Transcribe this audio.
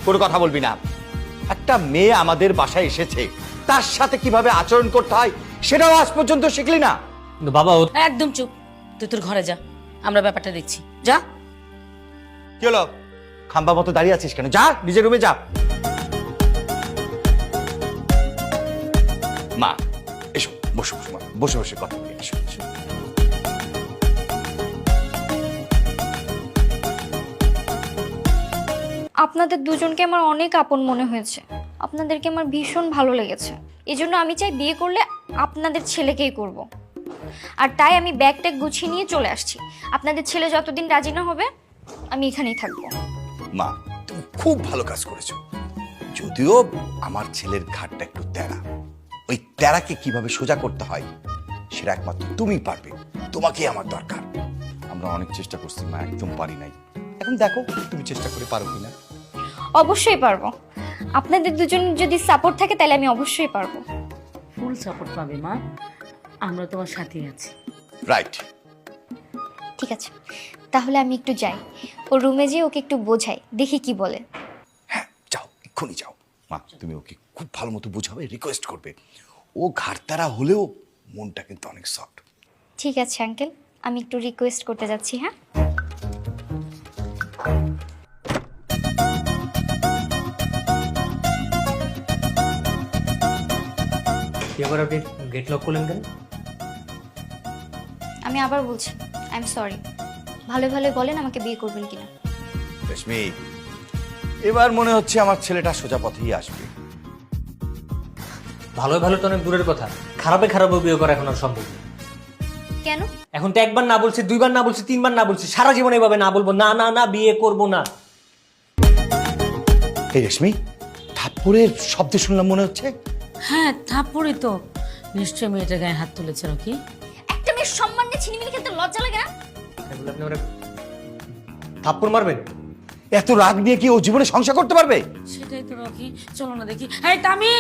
কোনো কথা বলবি না। একটা মেয়ে আমাদের বাসায় এসেছে, তার সাথে কিভাবে আচরণ করতে হয় সেটাও আজ পর্যন্ত শিখলি না। কিন্তু বাবা ও একদম চুপ, তুই তোর ঘরে যা, আমরা ব্যাপারটা দেখছি। যা। কি হলো, খাম্বা মতো দাঁড়িয়ে আছিস কেন? যা নিজের রুমে যা। মা এসো, বসো বসো, মা বসে বসে কথা বলি, এসো এসো। আপনাদের দুজনকে আমার অনেক আপন মনে হয়েছে, আপনাদেরকে আমার ভীষণ ভালো লেগেছে। এই জন্য আমি চাই বিয়ে করলে আপনাদের ছেলেকেই করব। আর তাই আমি ব্যাগ ট্যাগ গুছিয়ে নিয়ে চলে আসছি। আপনাদের ছেলে যতদিন রাজি না হবে আমি এখানেই থাকবো। মা তুমি খুব ভালো কাজ করেছো, যদিও আমার ছেলের ঘাটটা একটু তেড়া। ওই তেড়াকে কিভাবে সোজা করতে হয় সেটা একমাত্র তুমিই পারবে, তোমাকেই আমার দরকার। আমরা অনেক চেষ্টা করছি মা, একদম পারি নাই। এখন দেখো তুমি চেষ্টা করে পারো কিনা। অবশ্যই পারবো, আপনাদের দুজনের যদি সাপোর্ট থাকে তাহলে আমি অবশ্যই পারবো। ফুল সাপোর্ট পাবে মা, আমরা তোমার সাথেই আছি। রাইট। ঠিক আছে, তাহলে আমি একটু যাই, ওর রুমে যেয়ে ওকে একটু বোঝাই, দেখি কি বলে। হ্যাঁ যাও, এক্ষুনি যাও। মা তুমি ওকে খুব ভালো মতো বোঝাবে, রিকোয়েস্ট করবে। ও ঘাটতারা হলেও মনটা কিন্তু অনেক সফট। ঠিক আছে আঙ্কেল, আমি একটু রিকোয়েস্ট করতে যাচ্ছি। হ্যাঁ, এবার আপনি গেট লক করলেন কেন? আমি আবার বলছি, আই এম সরি। ভালো ভালো বলেন আমাকে বিয়ে করবেন কিনা। রেশমি, এবার মনে হচ্ছে আমার ছেলেটা সোজা পথেই আসবে। ভালো ভালো তো অনেক দূরের কথা, খারাপে খারাপে বিয়ে করা এখন আর সম্ভব না। কেন? এখন তো একবার না বলছি, দুইবার না বলছি, তিনবার না বলছি, সারা জীবন এইভাবে না বলবো, না না না বিয়ে করব না। এই রেশমি, থাপ্পড়ের শব্দ শুনলাম মনে হচ্ছে। হ্যাঁ থাপ্পড়ই তো, নিশ্চয়ই মেয়েটা গায়ে হাত তুলেছে নাকি। একটা মেয়ের সম্মান নিয়ে ছিনিমিনি খেলতে লজ্জা লাগে না? তাহলে আপনি আমার থাপ্পড় মারবেন? এত রাগ নিয়ে কি ও জীবনে সংসার করতে পারবে? সেটাই তো রকি, চলো না দেখি। এই তামি!